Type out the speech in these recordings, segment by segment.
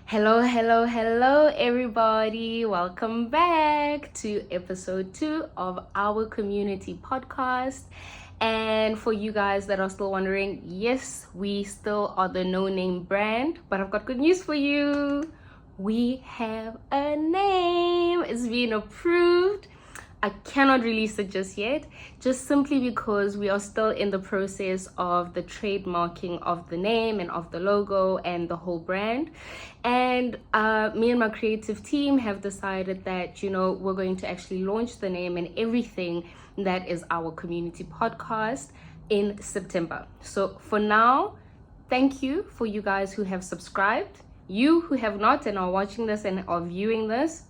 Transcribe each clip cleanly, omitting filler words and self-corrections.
Hello, hello, hello, everybody. Welcome back to episode 2 of our community podcast. And for you guys that are still wondering, yes, we still are the no name brand, but I've got good news for you. We have a name, it's been approved. I cannot release it just yet, just simply because we are still in the process of the trademarking of the name and of the logo and the whole brand. And me and my creative team have decided that, we're going to actually launch the name and everything that is our community podcast in September. So for now, thank you for you guys who have subscribed. You who have not and are watching this and are viewing this,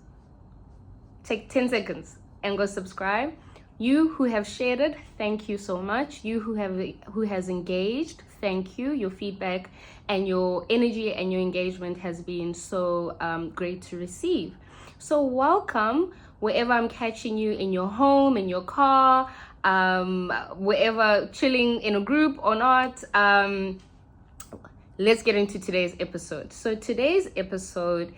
take 10 seconds and go subscribe. You who have shared it, thank you so much. You who has engaged, thank you. Your feedback and your energy and your engagement has been so great to receive. So welcome wherever I'm catching you, in your home, in your car, wherever, chilling in a group or not. Let's get into today's episode. So today's episode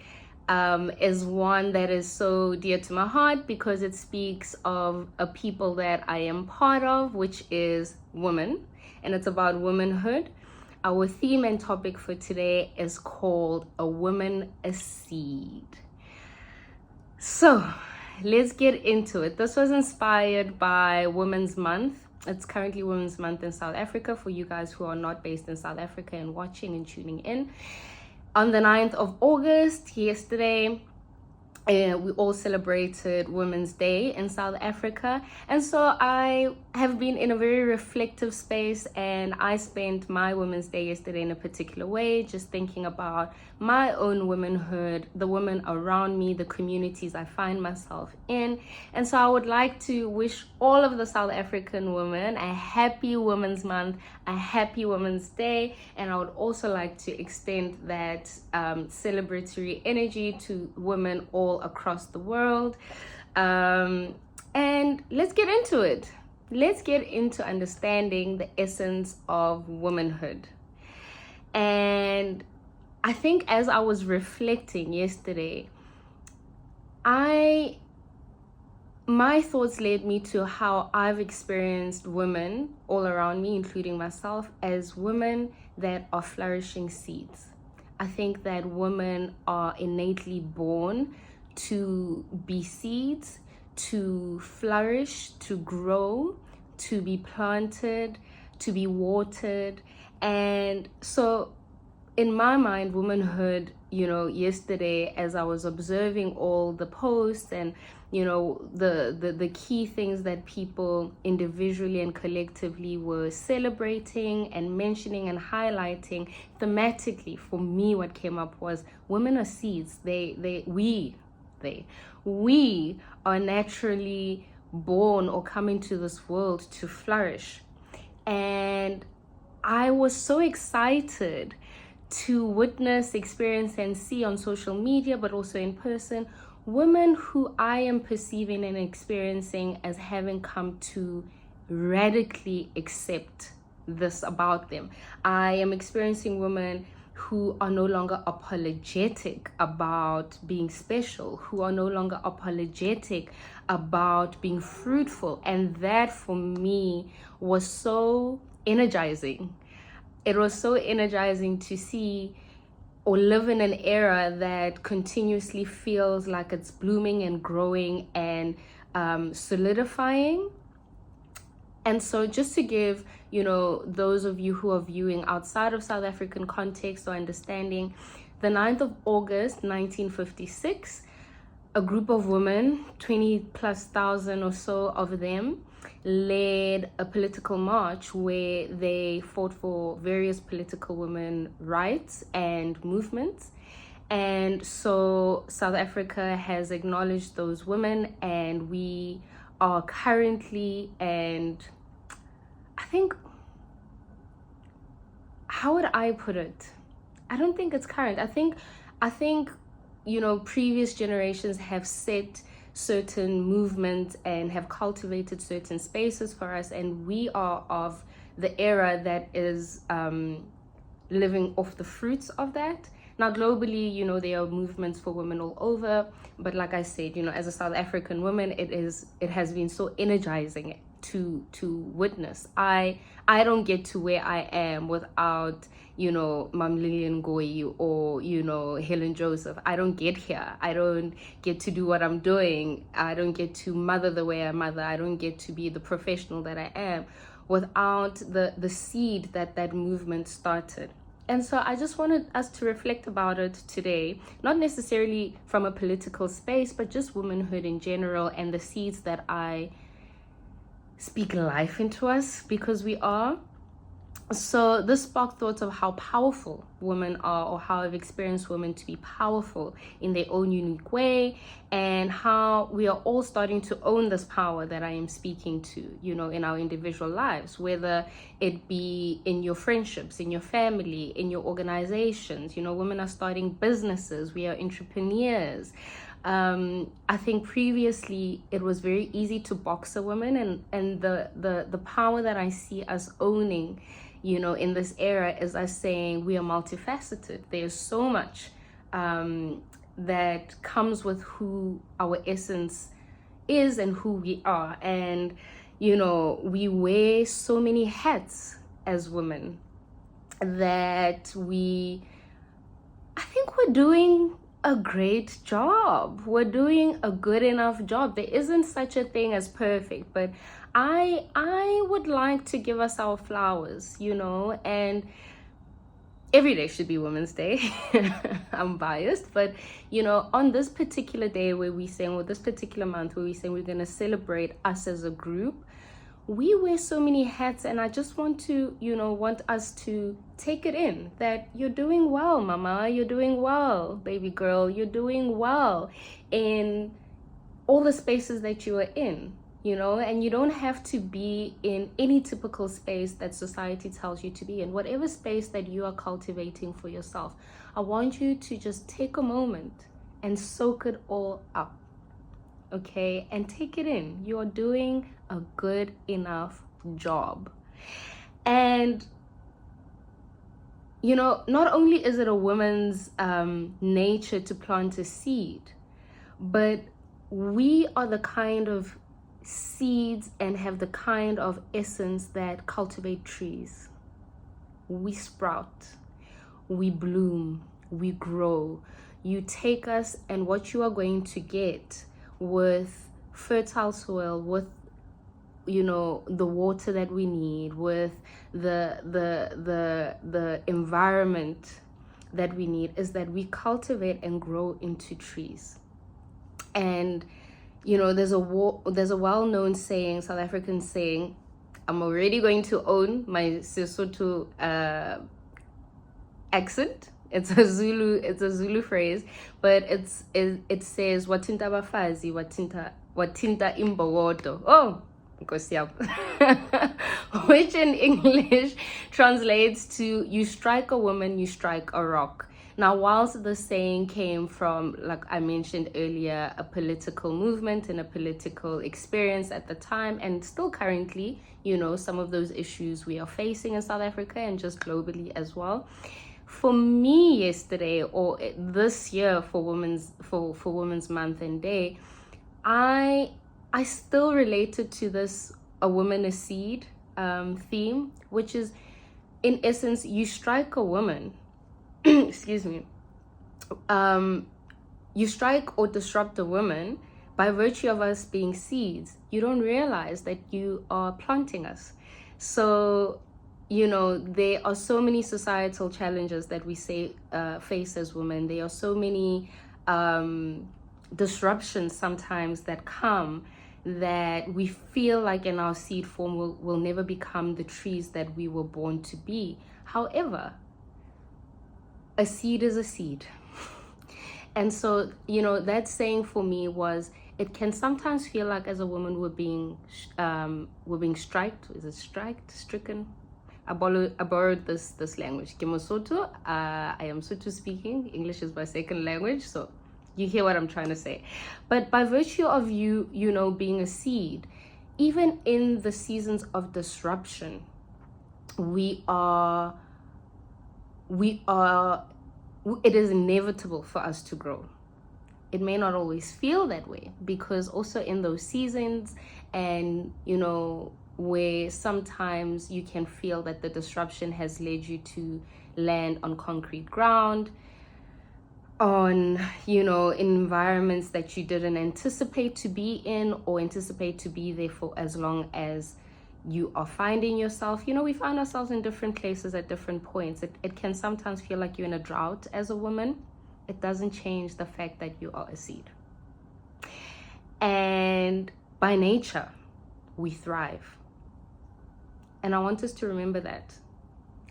is one that is so dear to my heart because it speaks of a people that I am part of, which is women, and it's about womanhood. Our theme and topic for today is called A Woman, a Seed. So let's get into it. This was inspired by Women's Month. It's currently Women's Month in South Africa for you guys who are not based in South Africa and watching and tuning in. On the 9th of August, yesterday, we all celebrated Women's Day in South Africa. And so I have been in a very reflective space, and I spent my Women's Day yesterday in a particular way, just thinking about my own womanhood, the women around me, the communities I find myself in. And so I would like to wish all of the South African women a happy Women's Month, a happy Women's Day. And I would also like to extend that celebratory energy to women all across the world. And let's get into it. Let's get into understanding the essence of womanhood. And I think as I was reflecting yesterday, my thoughts led me to how I've experienced women all around me, including myself, as women that are flourishing seeds. I think that women are innately born to be seeds, to flourish, to grow, to be planted, to be watered. And so in my mind, womanhood, yesterday as I was observing all the posts and, the key things that people individually and collectively were celebrating and mentioning and highlighting, thematically, for me, what came up was women are seeds. We are naturally born or come into this world to flourish. And I was so excited to witness, experience, and see on social media, but also in person, women who I am perceiving and experiencing as having come to radically accept this about them. I am experiencing women who are no longer apologetic about being special, who are no longer apologetic about being fruitful. And that for me was so energizing. It was so energizing to see or live in an era that continuously feels like it's blooming and growing and solidifying. And so just to give, those of you who are viewing outside of South African context or understanding, the 9th of August, 1956, a group of women, 20,000+ or so of them, led a political march where they fought for various political women rights and movements. And so South Africa has acknowledged those women, and we are currently, and I think, how would I put it? I don't think it's current. I think previous generations have set certain movements and have cultivated certain spaces for us, and we are of the era that is living off the fruits of that. Now, globally, there are movements for women all over, but like I said, as a South African woman, it has been so energizing to witness. I don't get to where I am without Mam Lillian Goyi or Helen Joseph. I don't get here. I don't get to do what I'm doing. I don't get to mother the way I mother. I don't get to be the professional that I am without the seed that movement started. And so I just wanted us to reflect about it today, not necessarily from a political space, but just womanhood in general and the seeds that I speak life into us, because we are. So this sparked thoughts of how powerful women are, or how I've experienced women to be powerful in their own unique way, and how we are all starting to own this power that I am speaking to, in our individual lives, whether it be in your friendships, in your family, in your organizations. Women are starting businesses. We are entrepreneurs. I think previously it was very easy to box a woman, and the power that I see us owning in this era is us saying we are multifaceted. There's so much that comes with who our essence is and who we are. And we wear so many hats as women that I think we're doing a great job. We're doing a good enough job. There isn't such a thing as perfect, but I would like to give us our flowers, and every day should be Women's Day. I'm biased, but on this particular day where we say, or this particular month where we say we're going to celebrate us as a group, we wear so many hats, and I just want us to take it in that you're doing well, mama, you're doing well, baby girl, you're doing well in all the spaces that you are in, and you don't have to be in any typical space that society tells you to be in. Whatever space that you are cultivating for yourself, I want you to just take a moment and soak it all up. Okay, and take it in. You're doing a good enough job. And not only is it a woman's nature to plant a seed, but we are the kind of seeds and have the kind of essence that cultivate trees. We sprout, we bloom, we grow. You take us, and what you are going to get with fertile soil, with the water that we need, with the environment that we need, is that we cultivate and grow into trees. And there's a well-known saying, South African saying, I'm already going to own my Sesotho accent. It's a Zulu phrase, but it says watinta abafazi watinta imbokodo. Oh, which in English translates to you strike a woman, you strike a rock. Now, whilst the saying came from, like I mentioned earlier, a political movement and a political experience at the time, and still currently, some of those issues we are facing in South Africa and just globally as well. For me, yesterday or this year for Women's Month and Day, I still related to this "a woman a seed" theme, which is, in essence, you strike a woman. Excuse me. You strike or disrupt a woman by virtue of us being seeds. You don't realize that you are planting us. So there are so many societal challenges that we face as women. There are so many disruptions sometimes that come, that we feel like in our seed form will never become the trees that we were born to be. However, a seed is a seed. And so, that saying for me was, it can sometimes feel like as a woman we're being striked. Is it stricken? I borrowed this language. Kimosotho. I am Sotho speaking. English is my second language, so you hear what I'm trying to say. But by virtue of you being a seed, even in the seasons of disruption, we are it is inevitable for us to grow. It may not always feel that way, because also in those seasons, and where sometimes you can feel that the disruption has led you to land on concrete ground, on environments that you didn't anticipate to be in, or anticipate to be there for as long as you are finding yourself. We find ourselves in different places at different points. It can sometimes feel like you're in a drought as a woman. It doesn't change the fact that you are a seed, and by nature we thrive. And I want us to remember that.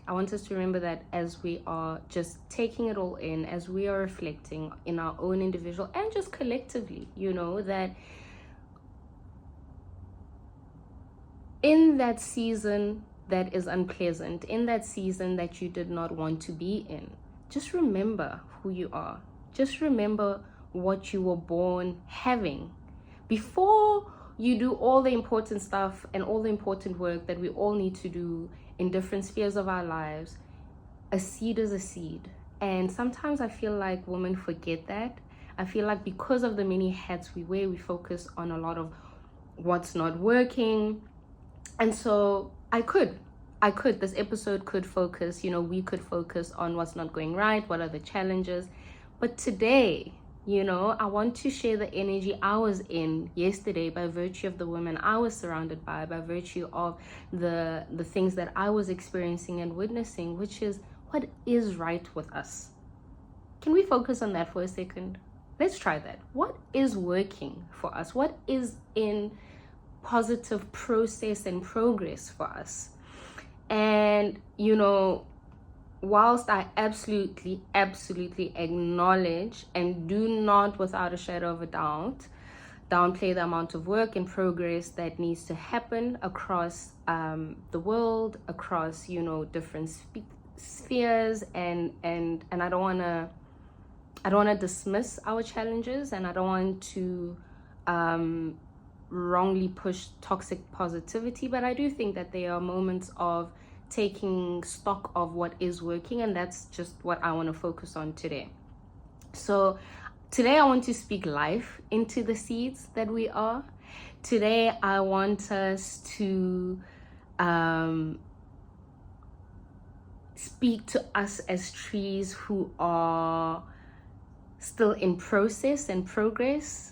I want us to remember that as we are just taking it all in, as we are reflecting in our own individual and just collectively, that in that season that is unpleasant, in that season that you did not want to be in, just remember who you are. Just remember what you were born having. Before you do all the important stuff and all the important work that we all need to do in different spheres of our lives, a seed is a seed. And sometimes I feel like women forget that. I feel like because of the many hats we wear, we focus on a lot of what's not working. And so this episode could focus, we could focus on what's not going right, what are the challenges. But today, I want to share the energy I was in yesterday by virtue of the women I was surrounded by virtue of the things that I was experiencing and witnessing, which is what is right with us. Can we focus on that for a second? Let's try that. What is working for us? What is in positive process and progress for us? And whilst I absolutely acknowledge and do not, without a shadow of a doubt, downplay the amount of work and progress that needs to happen across the world, across different spheres, and I don't want to dismiss our challenges, and I don't want to wrongly push toxic positivity, but I do think that there are moments of taking stock of what is working, and that's just what I want to focus on today. So today I want to speak life into the seeds that we are. Today I want us to speak to us as trees who are still in process and progress.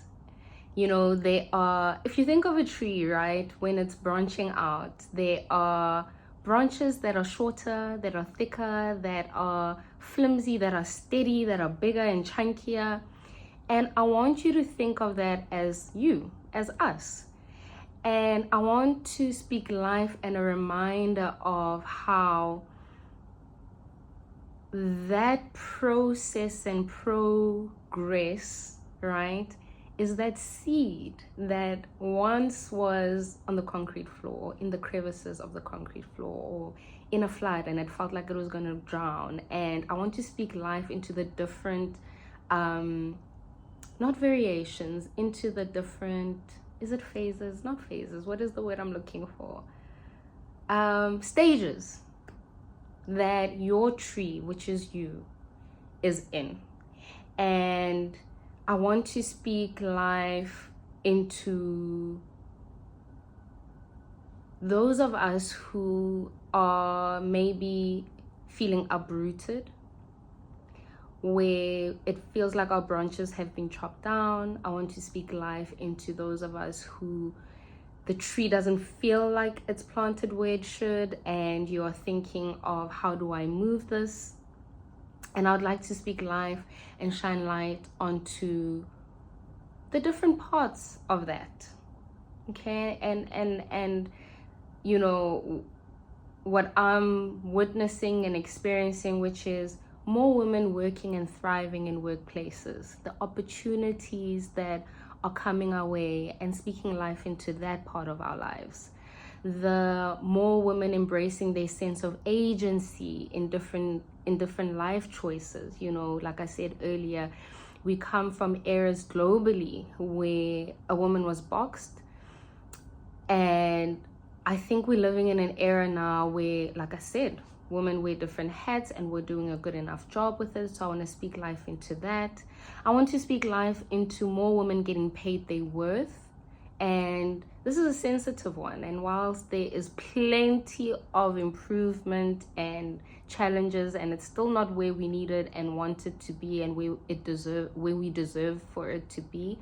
They are, if you think of a tree, right, when it's branching out, there are branches that are shorter, that are thicker, that are flimsy, that are steady, that are bigger and chunkier. And I want you to think of that as you, as us. And I want to speak life and a reminder of how that process and progress, right, is that seed that once was on the concrete floor, in the crevices of the concrete floor, or in a flood, and it felt like it was going to drown. And I want to speak life into the different, not variations, into the different, is it phases? Not phases. What is the word I'm looking for? Stages that your tree, which is you, is in. And I want to speak life into those of us who are maybe feeling uprooted, where it feels like our branches have been chopped down. I want to speak life into those of us who the tree doesn't feel like it's planted where it should, and you are thinking of, how do I move this? And I would like to speak life and shine light onto the different parts of that. Okay, and what I'm witnessing and experiencing, which is more women working and thriving in workplaces, the opportunities that are coming our way, and speaking life into that part of our lives. The more women embracing their sense of agency in different life choices. Like I said earlier, we come from eras globally where a woman was boxed, and I think we're living in an era now where, like I said, women wear different hats and we're doing a good enough job with it. So I want to speak life into that. I want to speak life into more women getting paid their worth. And this is a sensitive one. And whilst there is plenty of improvement and challenges, and it's still not where we need it and want it to be, and where we deserve for it to be,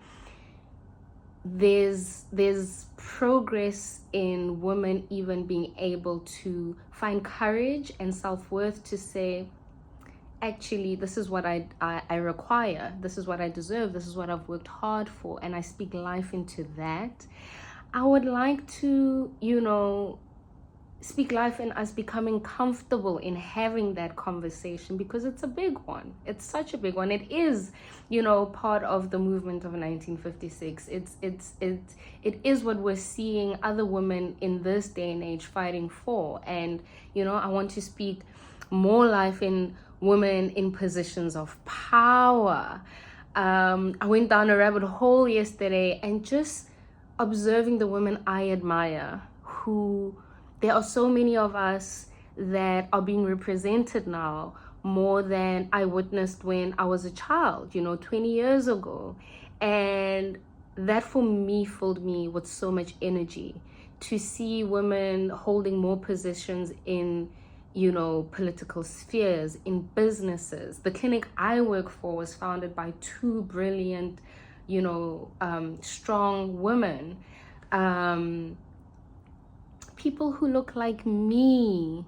there's progress in women even being able to find courage and self-worth to say, actually, this is what I require, this is what I deserve, this is what I've worked hard for, and I speak life into that. I would like to, speak life in us becoming comfortable in having that conversation, because it's a big one. It's such a big one. It is, part of the movement of 1956. It is what we're seeing other women in this day and age fighting for. And, I want to speak more life in women in positions of power. I went down a rabbit hole yesterday and just observing the women I admire, who there are so many of us that are being represented now more than I witnessed when I was a child, 20 years ago. And that for me filled me with so much energy to see women holding more positions in, political spheres, in businesses. The clinic I work for was founded by two brilliant, strong women. People who look like me,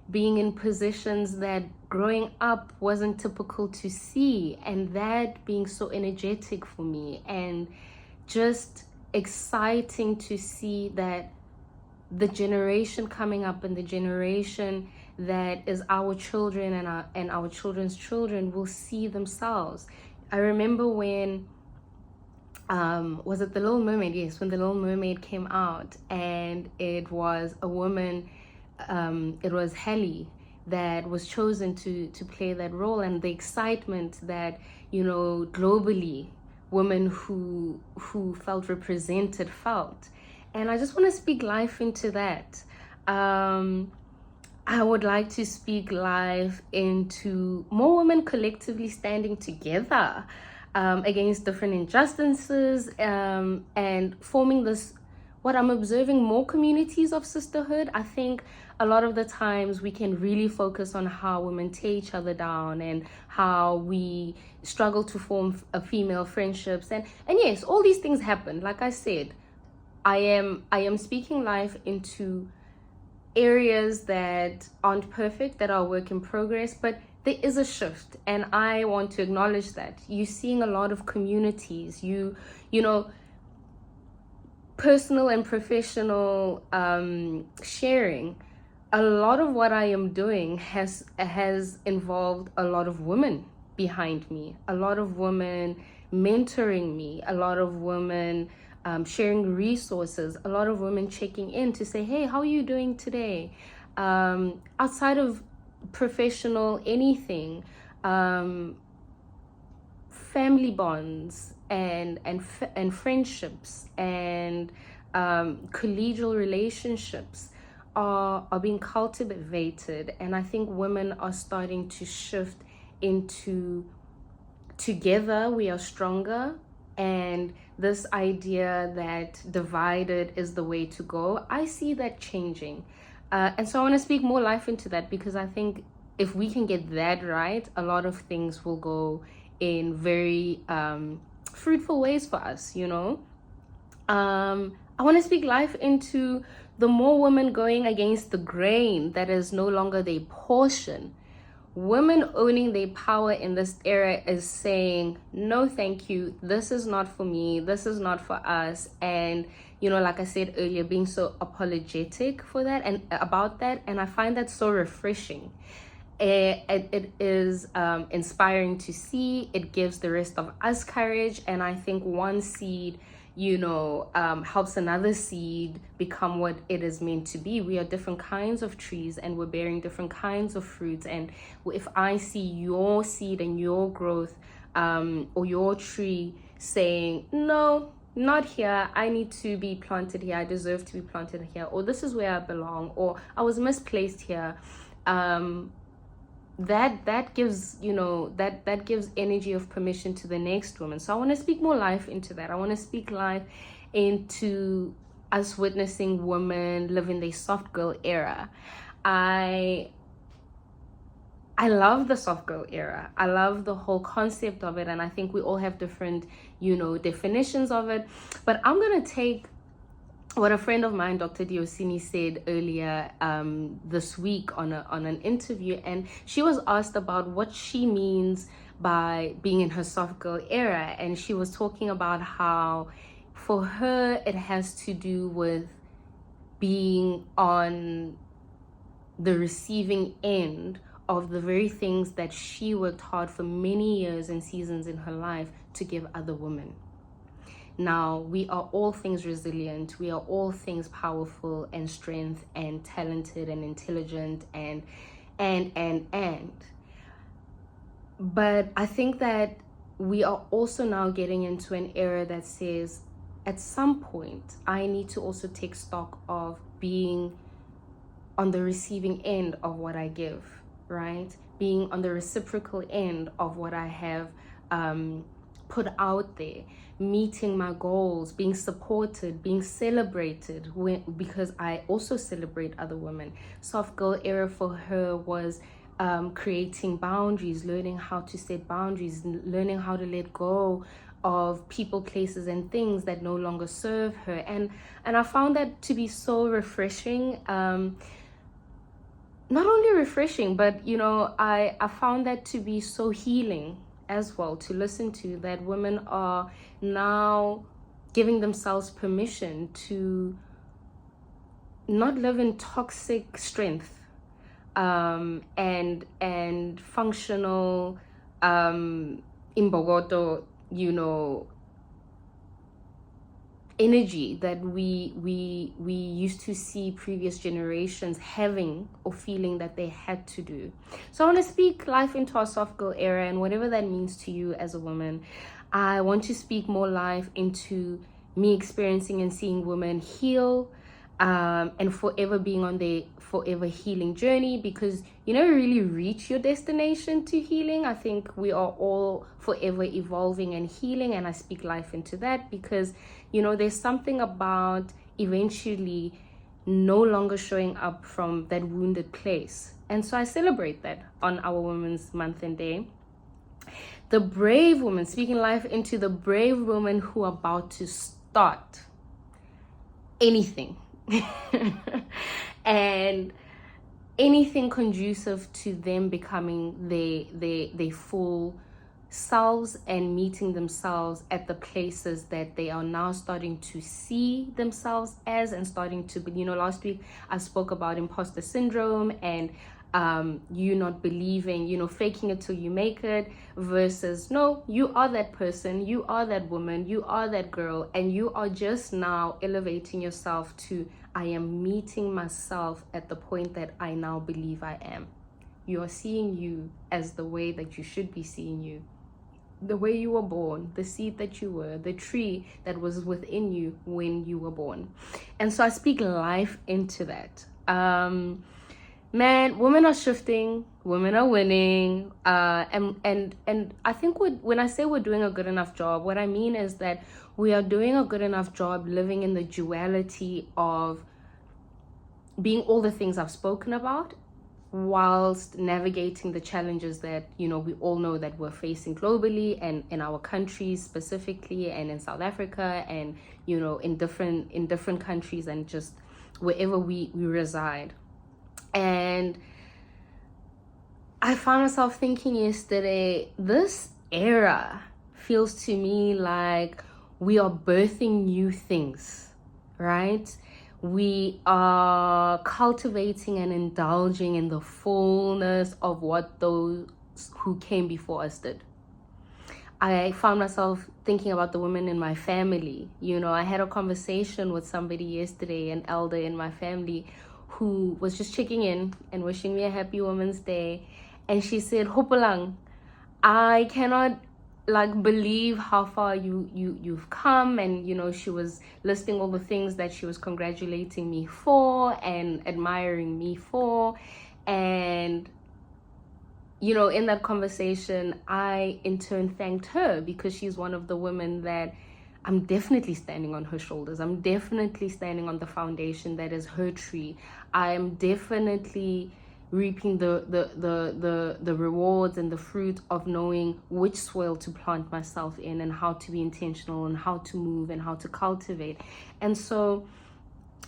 being in positions that growing up wasn't typical to see, and that being so energetic for me, and just exciting to see that the generation coming up and the generation that is our children and our children's children will see themselves. I remember when was it The Little Mermaid? Yes, when The Little Mermaid came out, and it was a woman, it was Halle that was chosen to play that role, and the excitement that, globally, women who felt represented felt. And I just want to speak life into that. I would like to speak life into more women collectively standing together against different injustices, and forming this, what I'm observing, more communities of sisterhood. I think a lot of the times we can really focus on how women tear each other down and how we struggle to form female friendships, and yes, all these things happen. Like I said, I am speaking life into areas that aren't perfect, that are a work in progress, but there is a shift, and I want to acknowledge that. You're seeing a lot of communities, personal and professional sharing. A lot of what I am doing has involved a lot of women behind me, a lot of women mentoring me, a lot of women sharing resources, a lot of women checking in to say, hey, how are you doing today? Outside of professional anything, family bonds and friendships and collegial relationships are being cultivated. And I think women are starting to shift into together we are stronger, and this idea that divided is the way to go, I see that changing. And so I want to speak more life into that, because I think if we can get that right, a lot of things will go in very fruitful ways for us, I want to speak life into the more women going against the grain that is no longer their portion. Women owning their power in this era is saying, no, thank you. This is not for me. This is not for us. And, like I said earlier, being so apologetic for that and about that. And I find that so refreshing. It is inspiring to see. It gives the rest of us courage. And I think one seed helps another seed become what it is meant to be. We are different kinds of trees, and we're bearing different kinds of fruits. And if I see your seed and your growth, or your tree saying, no, not here, I need to be planted here, I deserve to be planted here, or this is where I belong, or I was misplaced here, that gives, that gives energy of permission to the next woman. So I want to speak more life into that. I want to speak life into us witnessing women living their soft girl era. I love the soft girl era. I love the whole concept of it, and I think we all have different, definitions of it. But I'm gonna take what a friend of mine, Dr. Diosini, said earlier this week on an interview, and she was asked about what she means by being in her soft girl era, and she was talking about how for her it has to do with being on the receiving end of the very things that she worked hard for many years and seasons in her life to give other women. Now, we are all things resilient. We are all things powerful and strength and talented and intelligent and. But I think that we are also now getting into an era that says, at some point, I need to also take stock of being on the receiving end of what I give, right? Being on the reciprocal end of what I have put out there, meeting my goals, being supported, being celebrated, because I also celebrate other women. Soft girl era for her was creating boundaries, learning how to set boundaries, learning how to let go of people, places, and things that no longer serve her. And I found that to be so refreshing. Not only refreshing, but I found that to be so healing as well, to listen to, that women are now giving themselves permission to not live in toxic strength and functional imbogoto, energy that we used to see previous generations having or feeling that they had to do. So I want to speak life into our soft girl era, and whatever that means to you as a woman. I want to speak more life into me experiencing and seeing women heal and forever being on their forever healing journey, because you never really reach your destination to healing. I think we are all forever evolving and healing, and I speak life into that because there's something about eventually no longer showing up from that wounded place. And so I celebrate that on our Women's Month and Day. The brave woman, speaking life into the brave women who are about to start anything and anything conducive to them becoming their full selves and meeting themselves at the places that they are now starting to see themselves as, and starting to, last week I spoke about imposter syndrome and you not believing, faking it till you make it, versus no, you are that person, you are that woman, you are that girl, and you are just now elevating yourself to, I am meeting myself at the point that I now believe I am. You are seeing you as the way that you should be seeing you, the way you were born, the seed that you were, the tree that was within you when you were born. And so I speak life into that. Man, women are shifting, women are winning, and I think when I say we're doing a good enough job, what I mean is that we are doing a good enough job living in the duality of being all the things I've spoken about, whilst navigating the challenges that we all know that we're facing globally and in our countries specifically, and in South Africa, and in different countries, and just wherever we reside. And I found myself thinking yesterday, this era feels to me like we are birthing new things, right? We are cultivating and indulging in the fullness of what those who came before us did. I found myself thinking about the women in my family. I had a conversation with somebody yesterday, an elder in my family, who was just checking in and wishing me a happy Women's Day. And she said, Hopelang, I cannot believe how far you've come. And she was listing all the things that she was congratulating me for and admiring me for. And in that conversation, I in turn thanked her, because she's one of the women that I'm definitely standing on her shoulders. I'm definitely standing on the foundation that is her tree. I am definitely reaping the rewards and the fruit of knowing which soil to plant myself in, and how to be intentional, and how to move, and how to cultivate. And so,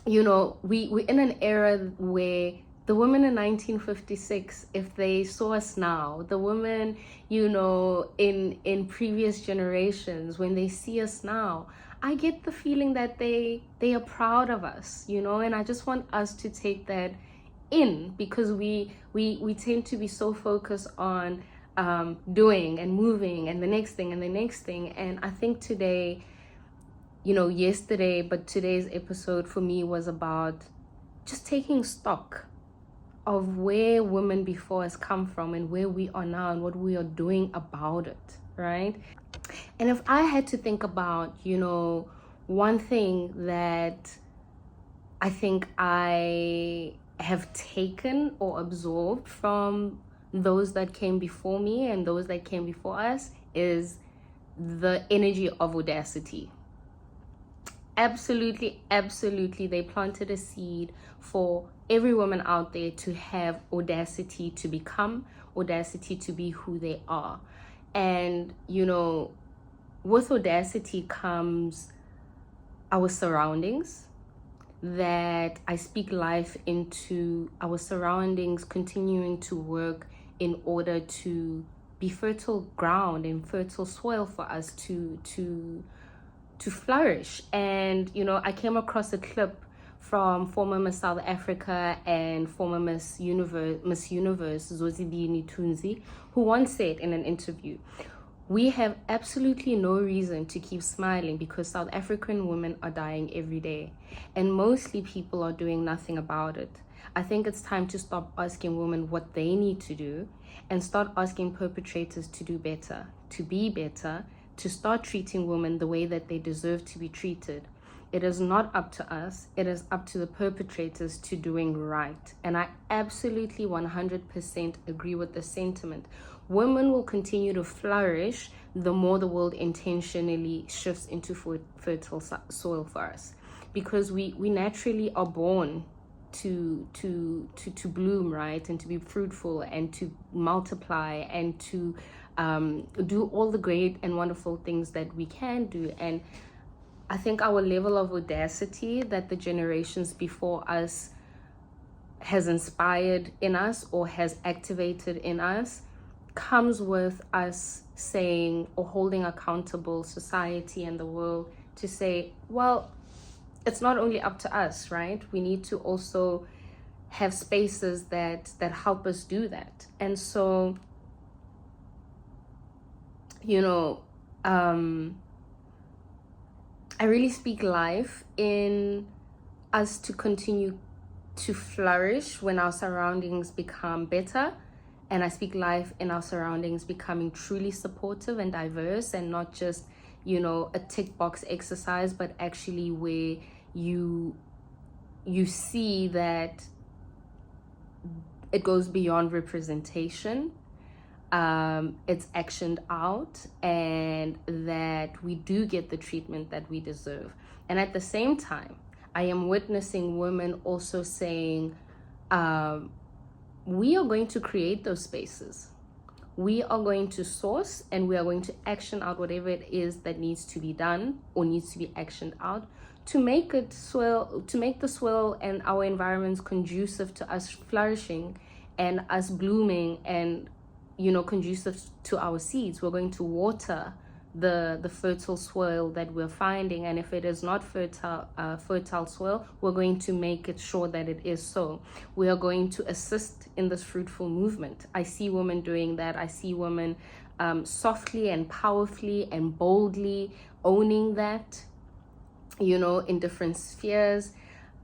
we're in an era where the women in 1956, if they saw us now, the women, in previous generations, when they see us now, I get the feeling that they are proud of us, and I just want us to take that in, because we tend to be so focused on doing and moving and the next thing and the next thing. And I think today, yesterday, but today's episode for me was about just taking stock of where women before us come from, and where we are now, and what we are doing about it, right? And if I had to think about, one thing that I think I have taken or absorbed from those that came before me and those that came before us, is the energy of audacity. Absolutely, they planted a seed for every woman out there to have audacity to become, audacity to be who they are. And with audacity comes our surroundings, that I speak life into our surroundings, continuing to work in order to be fertile ground and fertile soil for us to flourish. And I came across a clip from former Miss South Africa and former Miss Universe Zozibini Tunzi, who once said in an interview, "We have absolutely no reason to keep smiling, because South African women are dying every day, and mostly people are doing nothing about it. I think it's time to stop asking women what they need to do, and start asking perpetrators to do better, to be better, to start treating women the way that they deserve to be treated. It is not up to us, it is up to the perpetrators to doing right." And I absolutely 100% agree with the sentiment. Women will continue to flourish the more the world intentionally shifts into fertile soil for us, because we naturally are born to bloom, right, and to be fruitful, and to multiply, and to do all the great and wonderful things that we can do. And I think our level of audacity that the generations before us has inspired in us, or has activated in us, comes with us saying, or holding accountable society and the world to say, well, it's not only up to us, right? We need to also have spaces that help us do that. And so, I really speak life in us to continue to flourish when our surroundings become better. And I speak life in our surroundings becoming truly supportive and diverse, and not just, a tick box exercise, but actually where you see that it goes beyond representation. It's actioned out, and that we do get the treatment that we deserve. And at the same time, I am witnessing women also saying, we are going to create those spaces. We are going to source, and we are going to action out whatever it is that needs to be done or needs to be actioned out to make the soil and our environments conducive to us flourishing and us blooming, and conducive to our seeds. We're going to water the fertile soil that we're finding, and if it is not fertile soil, we're going to make it sure that it is so. We are going to assist in this fruitful movement. I see women doing that. I see women softly and powerfully and boldly owning that, in different spheres.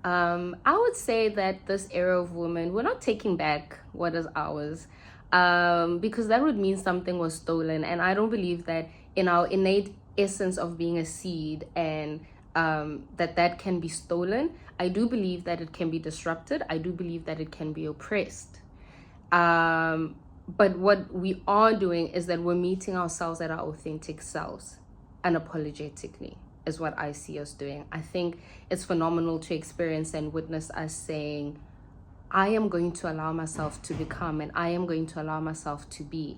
I would say that this era of women, we're not taking back what is ours, because that would mean something was stolen. And I don't believe that in our innate essence of being a seed, and that can be stolen. I do believe that it can be disrupted. I do believe that it can be oppressed. But what we are doing is that we're meeting ourselves at our authentic selves, unapologetically, is what I see us doing. I think it's phenomenal to experience and witness us saying, I am going to allow myself to become, and I am going to allow myself to be.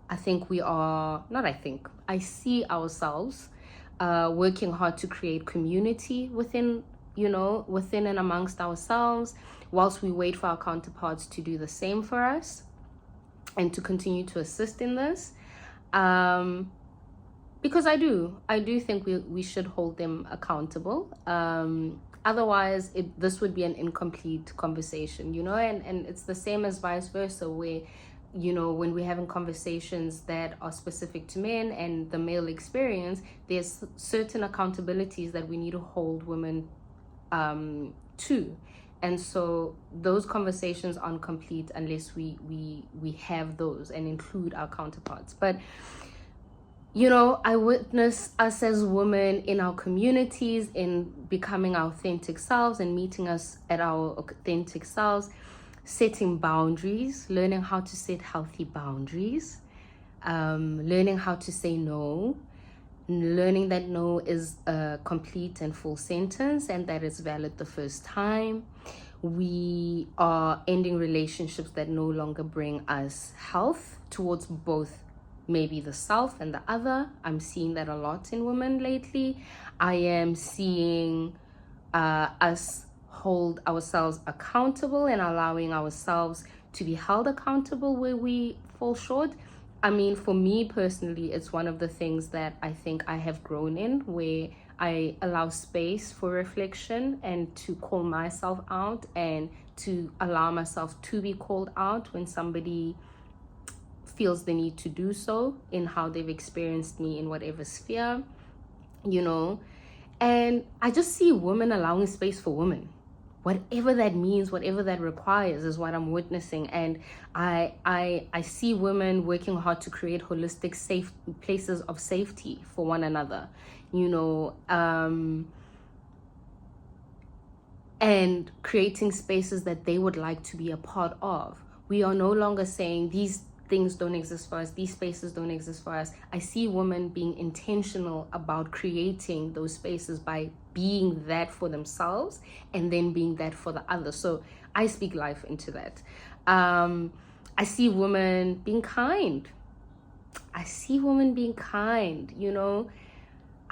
I think we are, not I think, I see ourselves working hard to create community within, within and amongst ourselves, whilst we wait for our counterparts to do the same for us and to continue to assist in this. Because I do think we should hold them accountable. Otherwise, this would be an incomplete conversation, and it's the same as vice versa, where, when we're having conversations that are specific to men and the male experience, there's certain accountabilities that we need to hold women to. And so those conversations aren't complete unless we have those and include our counterparts. But I witness us as women in our communities in becoming our authentic selves and meeting us at our authentic selves, setting boundaries, learning how to set healthy boundaries, learning how to say no, learning that no is a complete and full sentence and that it's valid the first time. We are ending relationships that no longer bring us health towards both maybe the self and the other. I'm seeing that a lot in women lately. I am seeing us hold ourselves accountable and allowing ourselves to be held accountable where we fall short. I mean, for me personally, it's one of the things that I think I have grown in, where I allow space for reflection and to call myself out and to allow myself to be called out when somebody feels the need to do so in how they've experienced me in whatever sphere, and I just see women allowing space for women, whatever that means, whatever that requires, is what I'm witnessing. And I see women working hard to create holistic, safe places of safety for one another, and creating spaces that they would like to be a part of. We are no longer saying these things don't exist for us, these spaces don't exist for us. I see women being intentional about creating those spaces by being that for themselves and then being that for the other. So I speak life into that. I see women being kind. I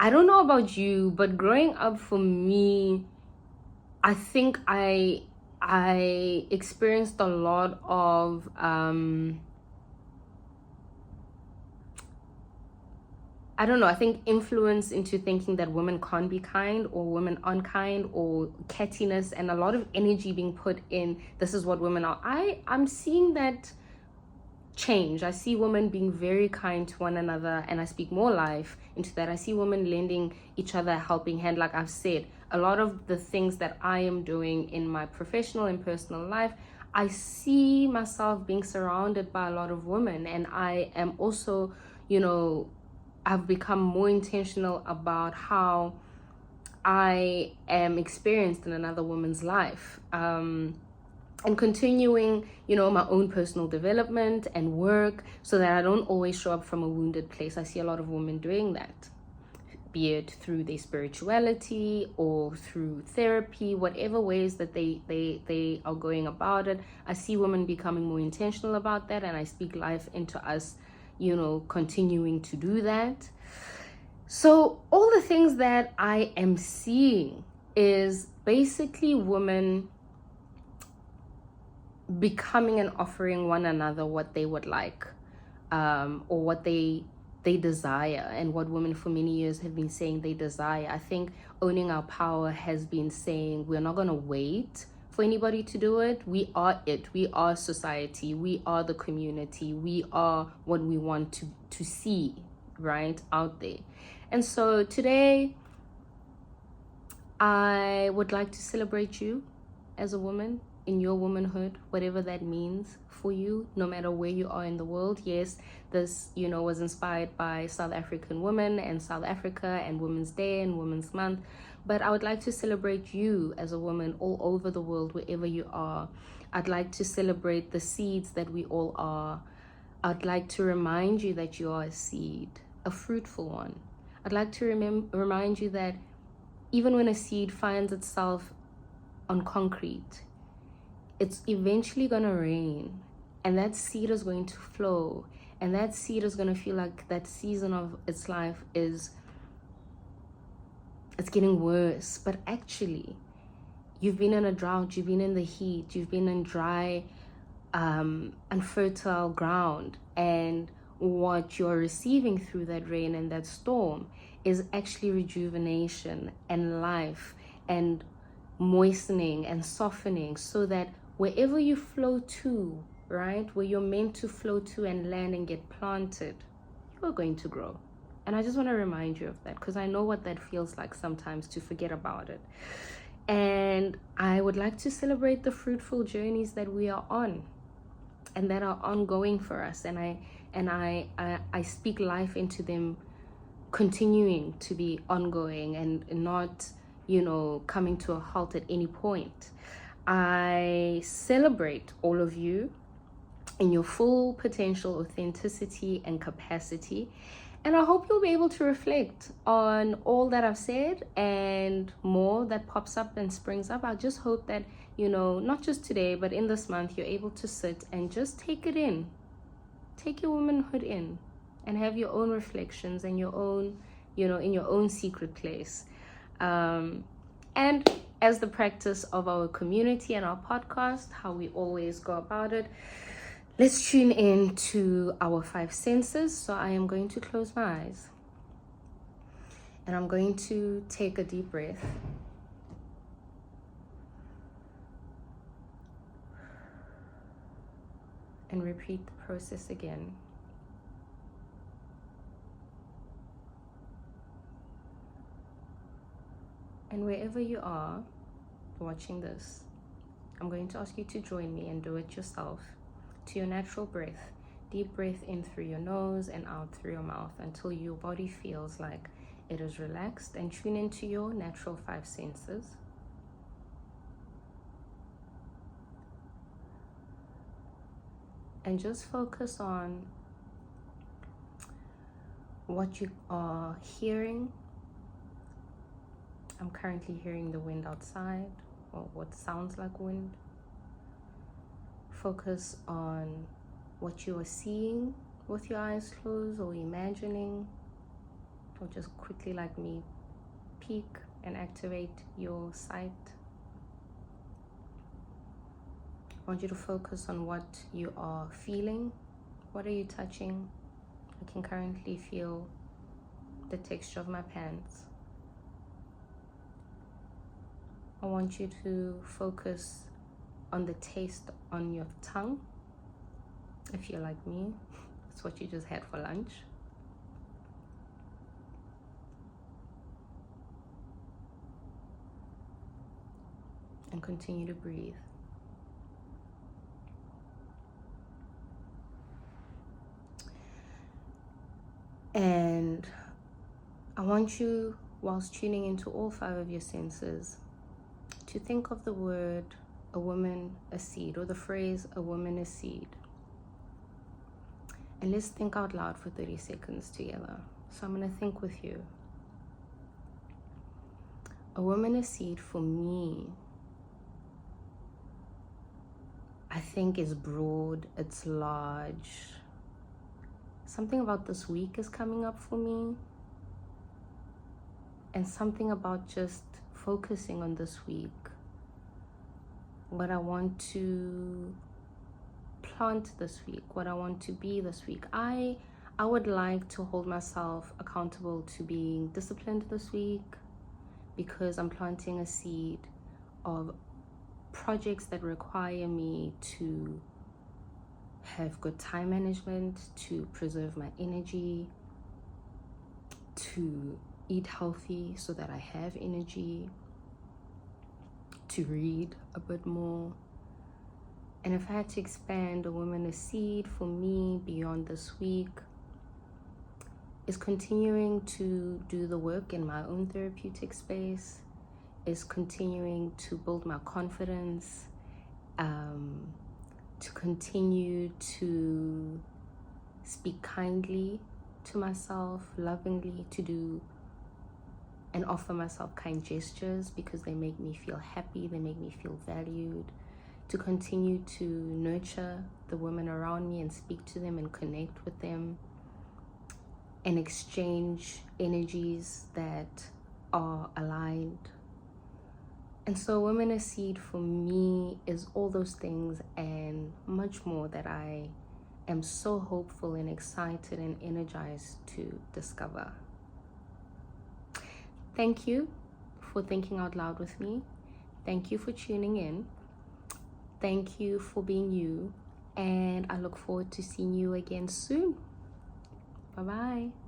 don't know about you, but growing up for me, I think I experienced a lot of I think influence into thinking that women can't be kind or women aren't kind, or cattiness and a lot of energy being put in this is what women are. I'm seeing that change. I see women being very kind to one another, and I speak more life into that. I see women lending each other a helping hand. Like I've said, a lot of the things that I am doing in my professional and personal life, I see myself being surrounded by a lot of women, and I am also, I've become more intentional about how I am experienced in another woman's life, and continuing, my own personal development and work so that I don't always show up from a wounded place. I see a lot of women doing that, be it through their spirituality or through therapy, whatever ways that they are going about it. I see women becoming more intentional about that, and I speak life into us continuing to do that. So all the things that I am seeing is basically women becoming and offering one another what they would like, or what they desire, and what women for many years have been saying they desire. I think owning our power has been saying we're not going to wait for anybody to do it. We are it. We are society. We are the community. We are what we want to see right out there. And so today I would like to celebrate you as a woman in your womanhood, whatever that means for you, no matter where you are in the world. Yes, this was inspired by South African women and South Africa and Women's Day and Women's Month, but I would like to celebrate you as a woman all over the world, wherever you are. I'd like to celebrate the seeds that we all are. I'd like to remind you that you are a seed, a fruitful one. I'd like to remind you that even when a seed finds itself on concrete, it's eventually going to rain, and that seed is going to flow, and that seed is going to feel like that season of its life it's getting worse. But actually, you've been in a drought, you've been in the heat, you've been in dry, unfertile ground, and what you're receiving through that rain and that storm is actually rejuvenation and life and moistening and softening, so that wherever you flow to, right, where you're meant to flow to and land and get planted, you're going to grow. And I just want to remind you of that, because I know what that feels like sometimes, to forget about it. And I would like to celebrate the fruitful journeys that we are on and that are ongoing for us. And I speak life into them, continuing to be ongoing and not, coming to a halt at any point. I celebrate all of you in your full potential, authenticity, and capacity. And I hope you'll be able to reflect on all that I've said and more that pops up and springs up. I just hope that, not just today, but in this month, you're able to sit and just take it in. Take your womanhood in and have your own reflections and your own, in your own secret place. And as the practice of our community and our podcast, how we always go about it, let's tune in to our 5 senses. So I am going to close my eyes and I'm going to take a deep breath. And repeat the process again. And wherever you are watching this, I'm going to ask you to join me and do it yourself to your natural breath. Deep breath in through your nose and out through your mouth until your body feels like it is relaxed, and tune into your natural 5 senses. And just focus on what you are hearing. I'm currently hearing the wind outside, or what sounds like wind. Focus on what you are seeing with your eyes closed, or imagining, or just quickly, like me, peek and activate your sight. I want you to focus on what you are feeling. What are you touching? I can currently feel the texture of my pants. I want you to focus on the taste on your tongue. If you're like me, it's what you just had for lunch. And continue to breathe. And I want you, whilst tuning into all 5 of your senses, to think of the word a woman, a seed, or the phrase a woman, a seed. And let's think out loud for 30 seconds together. So I'm going to think with you. A woman, a seed, for me, I think is broad, it's large. Something about this week is coming up for me. And something about just focusing on this week. What I want to plant this week, what I want to be this week. I would like to hold myself accountable to being disciplined this week, because I'm planting a seed of projects that require me to have good time management, to preserve my energy, to eat healthy so that I have energy, to read a bit more. And if I had to expand a woman, a seed for me beyond this week, is continuing to do the work in my own therapeutic space, is continuing to build my confidence, to continue to speak kindly to myself, lovingly, to do and offer myself kind gestures because they make me feel happy, they make me feel valued, to continue to nurture the women around me and speak to them and connect with them and exchange energies that are aligned. And so Women of Seed for me is all those things and much more that I am so hopeful and excited and energized to discover. Thank you for thinking out loud with me. Thank you for tuning in. Thank you for being you. And I look forward to seeing you again soon. Bye-bye.